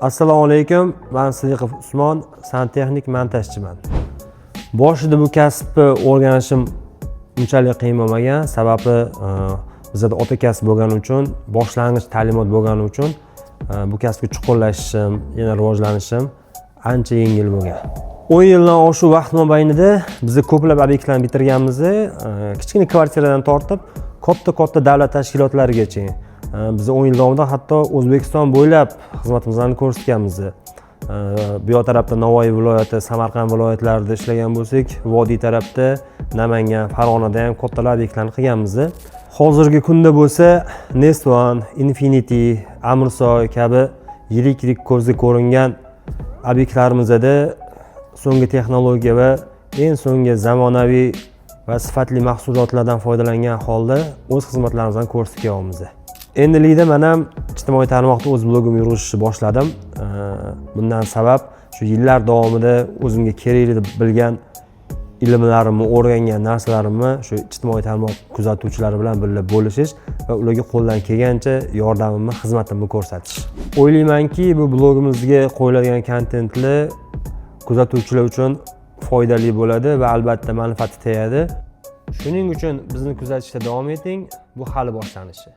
Assalomu alaykum. Men Sidiqov Usmon, santexnik montajchiman. Boshida bu kasbni o'rganishim unchalik qiyin bo'lmagan, sababi bizda ota kasb bo'lgani uchun, boshlang'ich ta'limot bo'lgani uchun bu kasbga chuqurlashishim, yana rivojlanishim ancha yengil bo'lgan. 10 yildan oshiq vaqt mobaynida biz ko'plab obyektlarni bitirganmiz, kichkina kvartiradan tortib katta davlat tashkilotlarigacha. Biz 10 yil davomida hatto O'zbekiston bo'ylab xizmatimizni ko'rsatganmiz. Bu yoq tarafda Navoiy viloyati, Samarqand viloyatlarida ishlagan bo'lsak, Vodiy tarafda, Namangan, Farg'onada ham kattalar obyektlarni qilganmiz. Hozirgi kunda bo'lsa, Nest One, Infinity, Amursoy kabi yirik ko'zga ko'ringan obyektlarimizda so'nggi texnologiya va eng so'nggi zamonaviy va sifatli mahsulotlardan foydalangan holda o'z xizmatlarimizni ko'rsatyapmiz. Endilikda men ham ijtimoiy tarmoqda o'z blogimni yuritishni boshladim. Bundan sabab shu yillar davomida o'zimga kerakli deb bilgan ilmlarimni, o'rgangan narsalarimni shu ijtimoiy tarmoq kuzatuvchilari bilan birga bo'lishish va ularga qo'ldan kelgancha yordamimni, xizmatimni ko'rsatish. O'ylaymanki, bu blogimizga qo'yiladigan kontentlar kuzatuvchilar uchun foydali bo'ladi va albatta manfaati tegadi. Shuning uchun bizni kuzatishda davom eting. Bu hali boshlanishi.